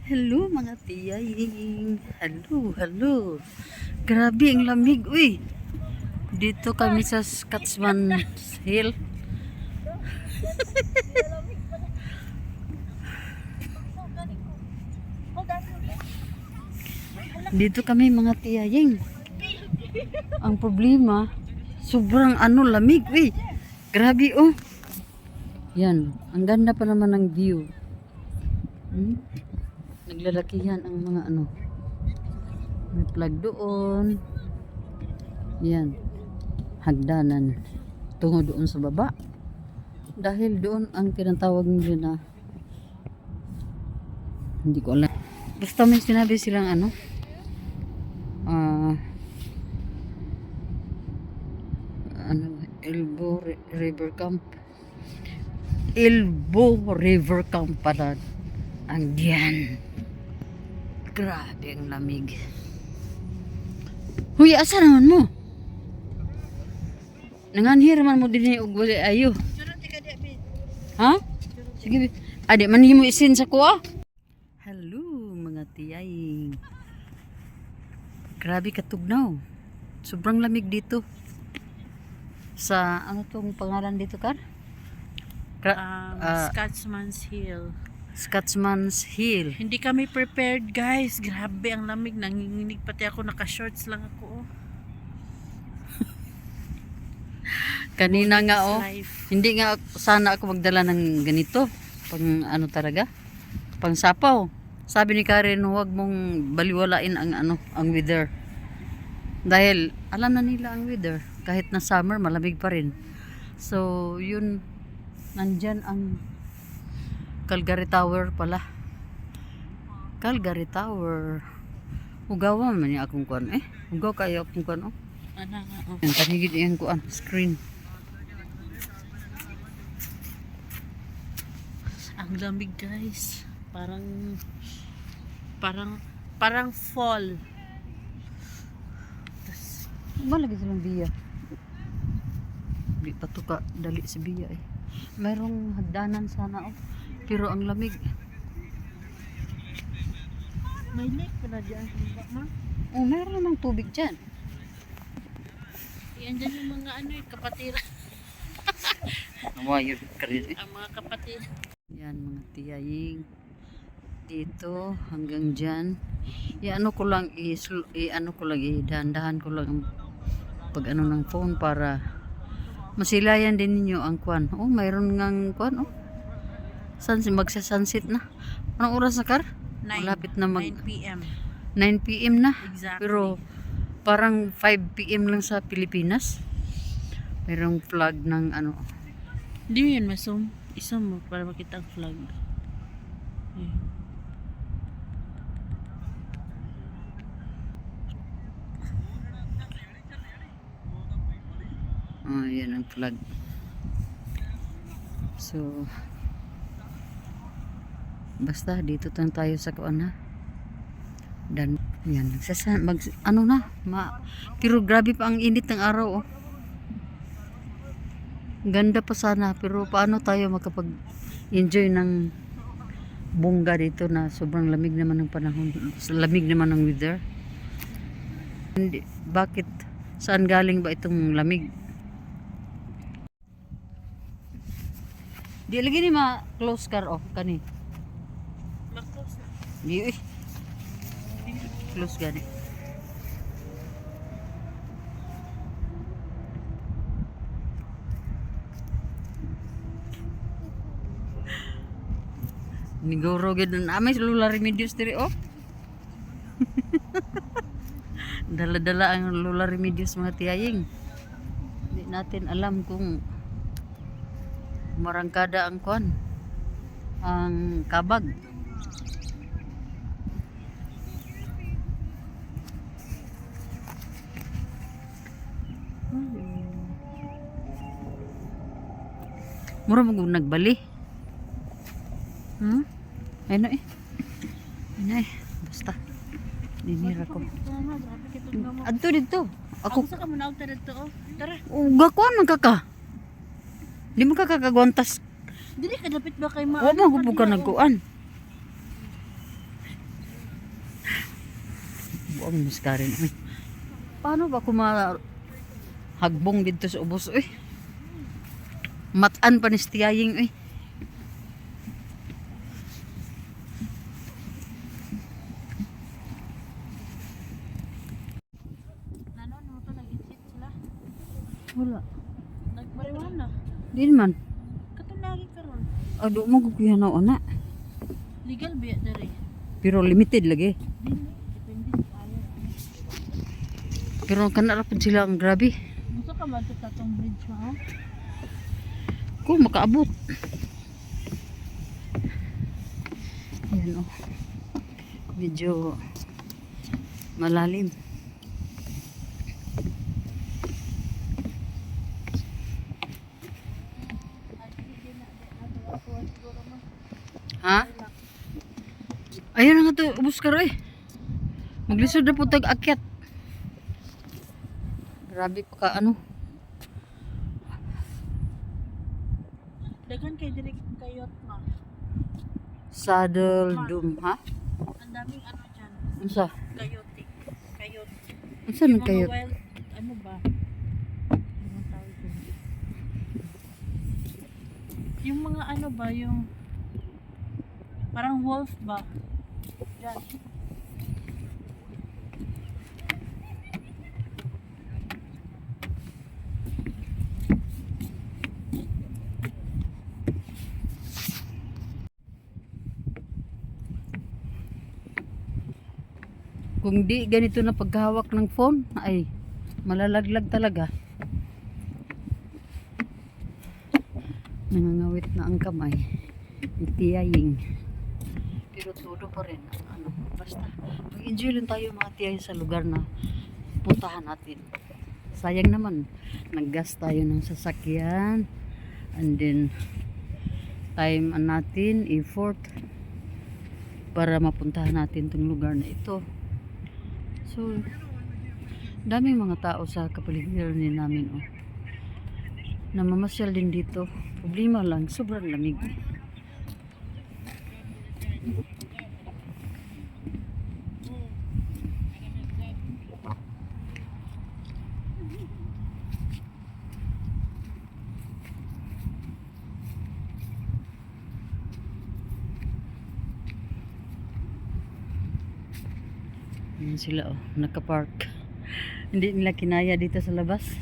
Hello mga tiyaying. Hello. Grabe ang lamig, uy. Dito kami sa Scotsman Hill. Dito kami mga tiyaying. Ang problema, sobrang lamig, uy. Grabe, oh. Yan, ang ganda pa naman ng view. Naglalakihan ang mga may plug doon. Yan, hagdanan tungo doon sa baba, dahil doon ang tinatawag nila na hindi ko alam, basta may sinabi silang Elbow River Camp pala ang diyan. Grabe ang lamig. Huy, asa naman mo? Nanganhir man mo din og wali ayo. Ha? Sige. Ade man mo isin sa kuha. Hello mga tiyay. Grabe katugnaw. Sobrang lamig dito. Sa tong pangalan dito kar? Scotsman's Hill. Scotsman's Hill. Hindi kami prepared, guys. Grabe ang lamig. Nanginginig pati ako. Naka-shorts lang ako. Kanina nga Life. hindi nga sana ako magdala ng ganito. Pang talaga? Pang sapaw. Sabi ni Karen, huwag mong baliwalain ang weather. Dahil alam na nila ang weather. Kahit na summer, malamig pa rin. So, yun, nandyan ang Calgary Tower pala. Calgary Tower. Ugawa man niya akong kuan Ugaw kayo akong kuan Ano nga, Yan kanigid iyang kuan screen. Ang lamig, guys. Parang fall. Malagi silang biya. Di pa to ka dali si biya Mayroong hagdanan sana pero ang lamig. May lake pala dyan. Ma? Mayroon namang tubig dyan. Yan dyan yung mga kapatiran. Wire crazy. Ang mga kapatiran. Yan mga tiyaying. Dito hanggang dyan. Ko lang dahan-dahan ko lang pag ng phone para masilayan din ninyo ang kwan. Mayroon ngang kwan magsa-sunset na. Anong oras na kar? 9. Malapit na 9 p.m. 9 p.m. na. Exactly. Pero parang 5 p.m. lang sa Pilipinas. Mayroong flag ng Hindi mo yan masum. Isa mo para makita ang flag. Yan ang flag. So basta dito lang tayo sa kuan dan yan pero grabe pa ang init ng araw Ganda pa sana pero paano tayo makapag-enjoy ng bongga dito na sobrang lamig naman ng panahon, lamig naman ng weather. Bakit saan galing ba itong lamig? Di lagi ni ma-close car kani. Ma-close na. Di close gani. Niguro gid na may Lula Remedios diri Dala-dala ang Lula Remedios mga tiyaying. Hindi natin alam kung marangkada ang kwan, ang kabag. Mura mo nagbali. Ayun basta dinira ko. Adto dito. Ako sa kamunaw dito. Tara. Uga ko man kaka. Di mo kakagwantas. Dili ka dapat ba kay ma? Wa mo ka nagkuan. Ang miskarin. Ay, paano ba kung hagbong dito sa ubos? Uy. Matan pa ni stiyaying. Uy. Nanon mo to nag-insist sila. Wala. Nagmariwana. Di man. Katong lagi karon. Ado mo kukuya na ana. Legal biya dere. Pero limited lagi. Dili, depende sa ayo. Pero kana ra pud sila ang grabe. Gusto ka ba ito tatong bridge mo? Kung makaabot. Yan oh. Medyo malalim. Ha? Ayun na nga to, ubos ka rin. Maglisod na po tag-akyat. Grabe pa ka ano. Dagan kay direct kayot ma. Saddle Doom, ha? Ang daming ano dyan. Unsa? Coyote. Coyote. Unsa man Mga kayo? wild, ano ba? Ano tawag dun? Yung mga ano ba, yung parang wolf ba? Dyan. Kung di ganito na paghawak ng phone, ay malalaglag talaga. Nangangawit na ang kamay. Itiyaying. Pero todo pa rin. Ano, basta mag-enjoy lang tayo mga tiyay sa lugar na puntahan natin. Sayang naman, nag-gas tayo ng sasakyan. And then, time natin, effort para mapuntahan natin tong lugar na ito. So, daming mga tao sa kapaligiran din namin, oh. Namamasyal din dito. Problema lang, sobrang lamig. Ayan sila, oh, nakapark. Hindi nila kinaya dito sa labas.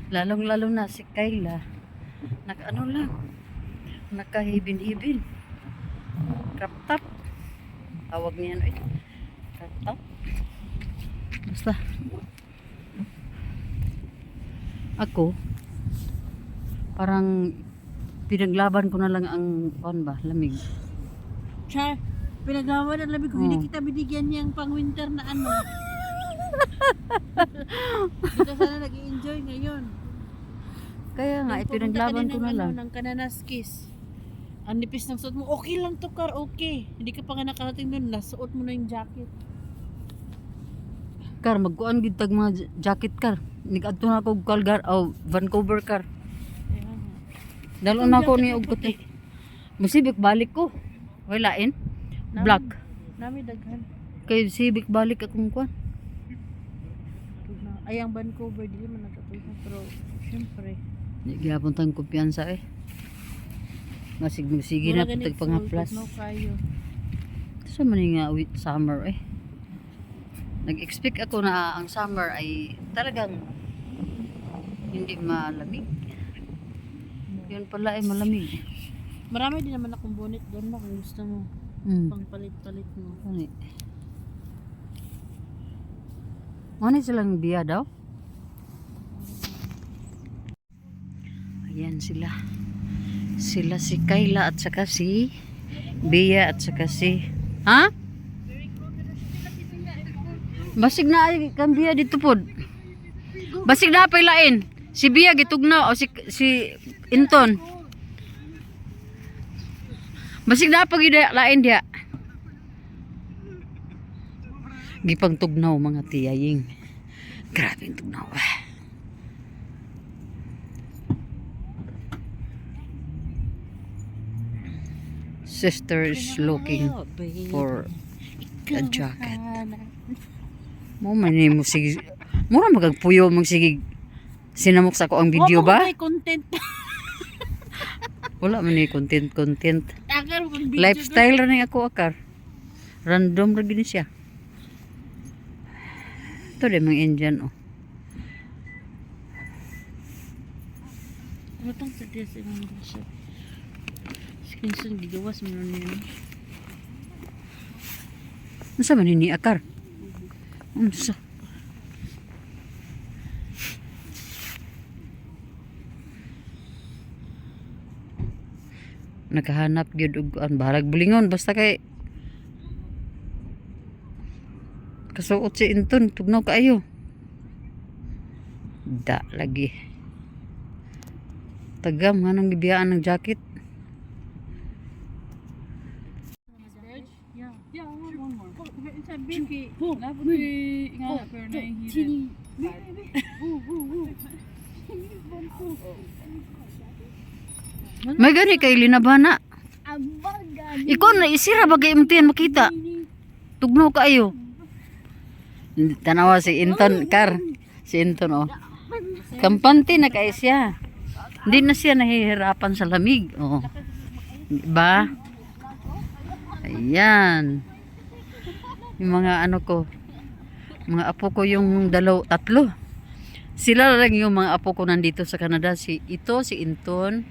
Lalong-lalo na si Kayla. Naka-ano lang. Nakahibin-hibin. Crop top. Tawag niyan, eh. Crop top. Basta. Ako, parang pinaglaban ko na lang ang lamig. Char, pinagawa na labi ko, hindi Oh. kita binigyan niyang pang winter na ano. Dito sana nag-i-enjoy ngayon. Kaya nga, Nung pinaglaban ko pumunta ka na lang. ng Kananaskis. Ang nipis ng suot mo, okay lang to Kar, okay. Hindi ka pa nga nakarating doon, nasuot mo na yung jacket. Kar, magkuan gid tag mga jacket kar. Nigadto na ako og Calgar o Vancouver kar. Kaya nga. Dalo na ako Jacket ni na og puti. puti. Musibik balik ko. Walain. Black. Nami daghan. Kay sibik balik akong kuan. Ay, ang Vancouver, dili man nagkatuloy. Pero, syempre. Di gyapon tang kumpiyansa eh. Masig sige na wala putag ganit pangaplas. full, no kayo. Sa man nga summer eh. Nag-expect ako na ang summer ay talagang hindi malamig. Yun pala ay malamig. Marami din naman akong bonnet doon mo kung gusto mo. Pang palit-palit mo. Ano eh? Ano silang biya daw? Ayan sila. Sila si Kayla at saka si Bea at saka si... Ha? Basig na ay kang Bea dito pod. Basig na apay lain. Si Bea gitugnaw o si Inton. Basig na pag lain dia. Gipang tugnaw mga tiyaying. Grabe yung tugnaw. Sister is looking for a jacket. Mo man ni mo sige. Mura magagpuyo mag sige. Sinamok sa ko ang video Wa ba? mo kay content. Wala man ni content. Tagal mo video. Lifestyle ra ni ako akar. Random ra gini siya. Ito din mga Indian oh. Matang sa diya sa mga siya. Screenshot gigawas mo na niya. Unsa man ni akar? Unsa? Nakahanap gyud og an barag bulingon basta kay kasuot si Inton tugnaw kaayo. Da lagi. Tagam nga nang gibiyaan ng jacket. Yeah, one more. It's a big. Nga, pero nahihirap. May gani kay linabana. Ikaw na isira bagay imong tiyan makita. Tugnaw kaayo. Tanawa si Inton kar. Si Inton oh. Kampante na kay siya. Hindi na siya nahihirapan sa lamig. Oh. Diba? Ayan. Yung mga ano ko. Mga apo ko yung tatlo. Sila lang yung mga apo ko nandito sa Canada. Si Inton.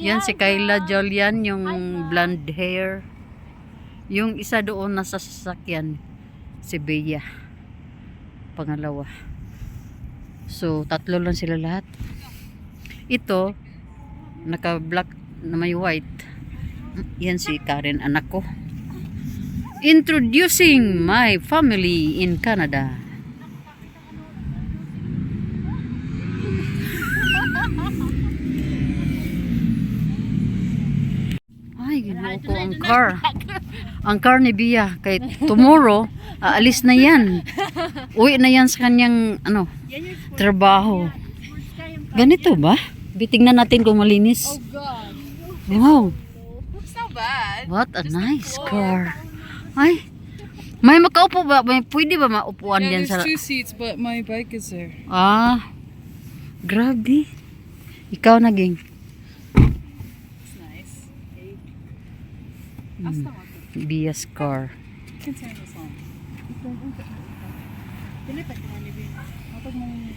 Yan si Kyla Jolian, yung blonde hair. Yung isa doon nasa sasakyan. Si Bea. Pangalawa. So, tatlo lang sila lahat. Ito, naka-black na may white. Yan si Karen, anak ko. Introducing my family in Canada. Ay, ginoo ko ang car. Ang car ni Bia. Kay tomorrow, aalis na yan. Uwi na yan sa kanyang trabaho. Ganito ba? Bitingnan natin kung malinis. Oh God. Wow. It's not bad. What a nice car. Ay. May makaupo ba? Pwede ba maupuan Yeah, diyan there's sa... 2 seats, but my bike is there. Ah. Grabe. Ikaw naging. It's nice. I'll stop walking. Bia's car. You can turn this on. Dilipat ka ni Bin. Kapag may...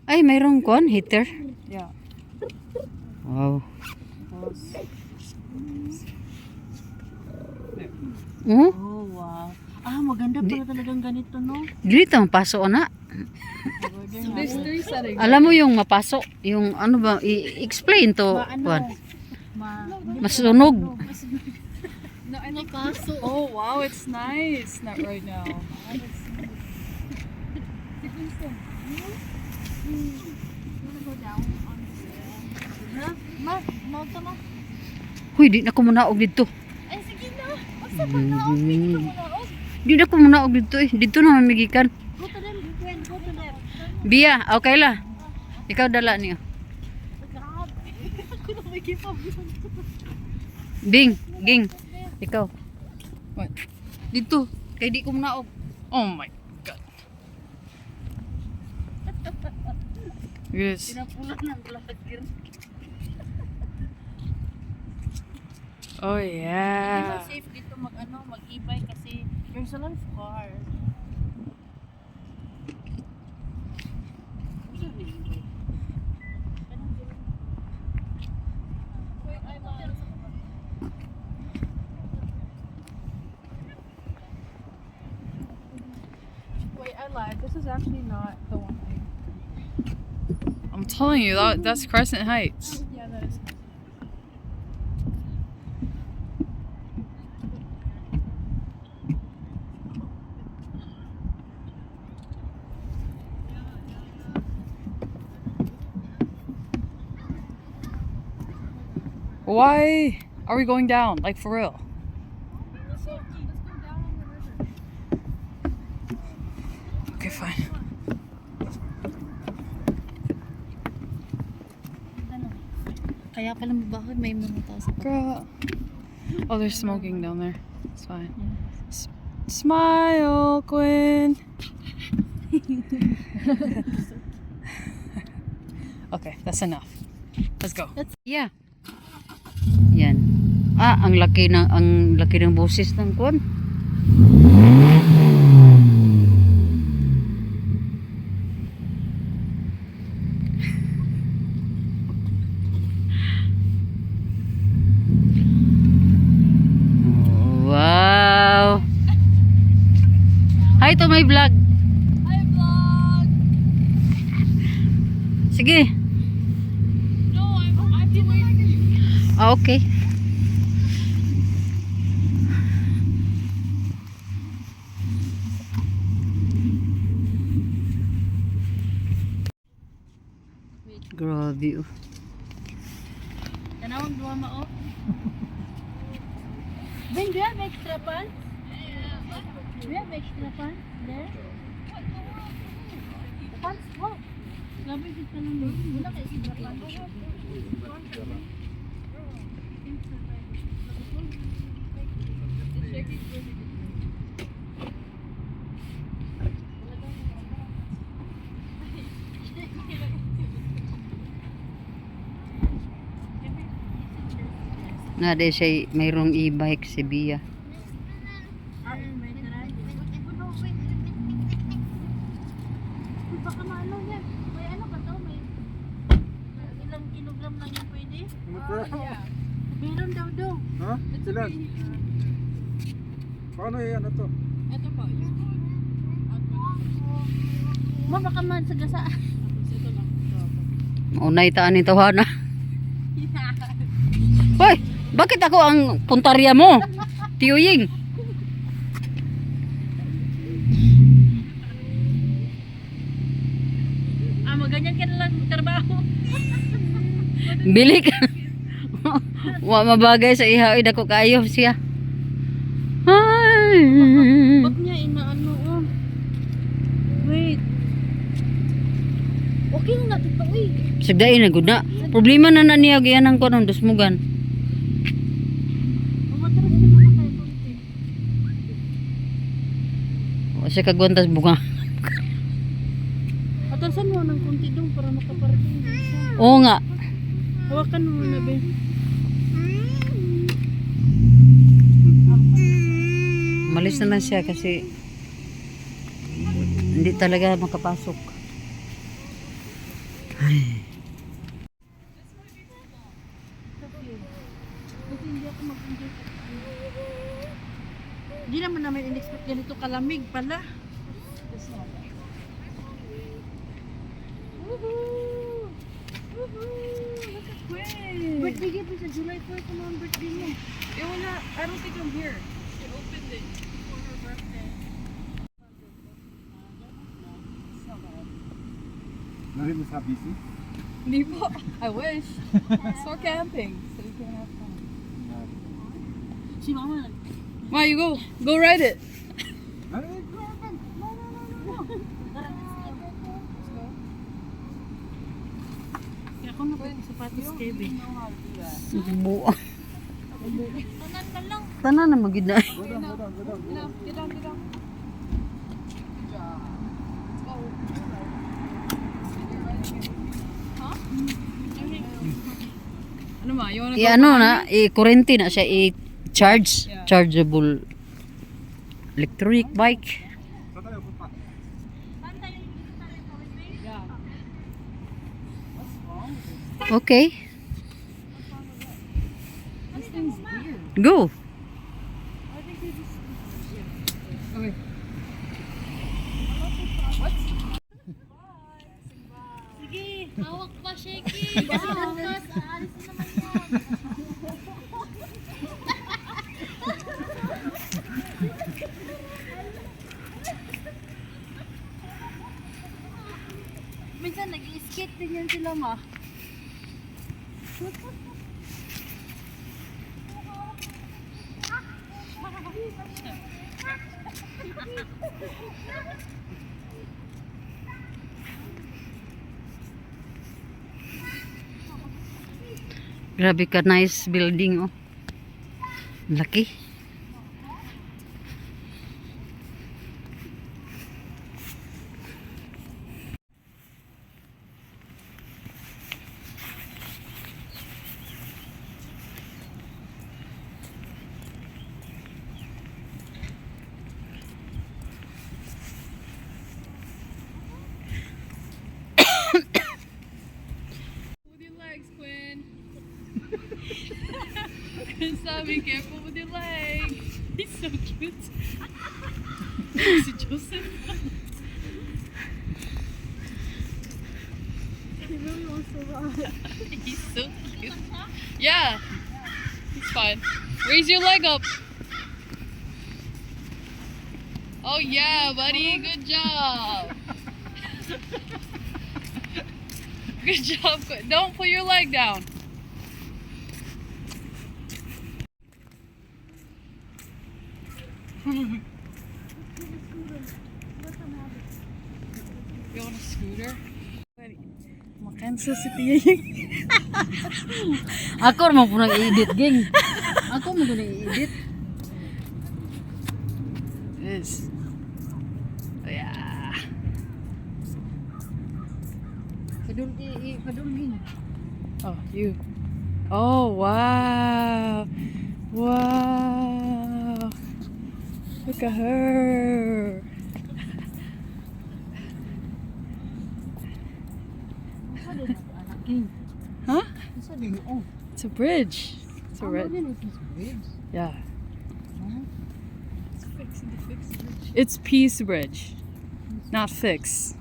Ay, mayroong kon heater. Yeah. Wow. Oh, wow. Ah, maganda pala talagang ganito, no? Dili ta mapaso na. So there's 3 settings. Alam mo yung mapaso, yung ano ba, i-explain to. Kwan. Masunog. No, I like Oh wow, it's nice. Not right now. Huy, di na ko munaog dito. Ay, sige na. Di na ko munaog dito eh. Dito na mamigikan. Go to them, friend. Go to them. Bia, okay la. Ikaw dala niyo. Ako na may give up. Ging. Ikaw. What? Dito. Kay di ko munaog. Oh my god. Yes. Pinapulan ng vlogger. Oh Hindi yeah. ba safe dito mag-e-bike kasi there's a lot of cars. Wait, I lied. This is actually not the one thing. I'm telling you, that's Crescent Heights. Yeah, that is. Why are we going down? Like for real? Okay, fine. Kaya pala bakit may mga tao sa Girl. Oh, there's smoking down there. It's fine. Smile, Quinn. Okay, that's enough. Let's go. Yeah. Yan. Ang laki ng boses ng kuwan. Wow. Hi to my vlog. Hi vlog! Sige. No, I'm doing... Okay. Grabe. Tanawang duwa mo, oh. Ben, do you have extra pants? Do you have extra pants there? Pants, what? Labi dito ka lang. Wala ka extra pants. Nade siya mayroong e-bike si Bia. Baka maano yan. May ano ba to? May ilang kilogram lang yan pwede? Meron daw. Ha? Ilan? Paano yan ito? Ito po. Ma, baka man sa gasa. Ito lang. Maunay taan ni Tawhana. Hoy, bakit ako ang puntarya mo? Tiyuying. Maganyan ka na lang trabaho. Bili ka. Wa mabagay sa ihaw dako kayo siya. Ay. Bak niya inaano, oh. Wait. Okay na natin to, eh. Sagdain na gud na. Problema na niya giyan ko ng dusmugan. Umatras ka naman kayo konti. O siya kagwantas bunga. Atrasan mo ng konti doon para makaparating doon siya. Oo nga. Hawakan mo na, be. Malis na lang siya kasi hindi talaga makapasok. Ay. Kasi hindi ako mag-enjoy. Hindi naman namin in-expect ganito kalamig pala. Woohoo! Woohoo! Look at Quinn! Birthday gift is a July 4th naman birthday mo. Eh, wala. I don't think I'm here. She opened it for her birthday. Nari mo sa busy? Hindi po. I wish. So camping. So you can have fun. Si Mama. Ma, you go. Go ride it. Nari? Kaya ako na po yung sapatos kay Be. Buo. Tanan na magid na. Go down, go down, go down. Get down, get down, get down. Good job. Ano ma? You wanna go? Ano na, i-kurente na siya, i-charge. Yeah. Chargeable electric bike. Saan tayo punta? Okay. This thing's weird. Go. Okay. Sige, hawak pa, Shaky. Kasi bukas, aalis na naman yan. Minsan nag-i-skate din yan sila, ma. Grabe ka, nice building, oh. Laki. So be careful with your leg. He's so cute. Si Joseph. He really wants to ride. He's so cute. Yeah. He's fine. Raise your leg up. Oh yeah, buddy. Good job. Good job. Don't put your leg down. You on a scooter? Makansa si Tia. Ako naman po nag-edit, gang. Ako mo nag-edit. This. Oh, yeah. Padulgin. Oh, you. Oh, wow. Wow. Look at her. Huh? It's a bridge. It's a red. Yeah. It's Peace Bridge, not Fix.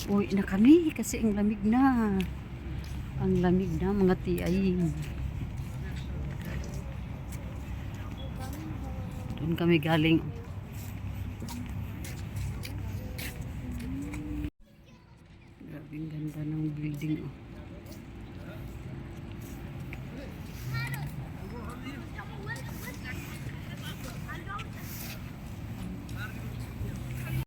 Uwi na kami kasi ang lamig na. Ang lamig na mga tiyay. Doon kami galing. Grabe ang ganda ng building. Oh.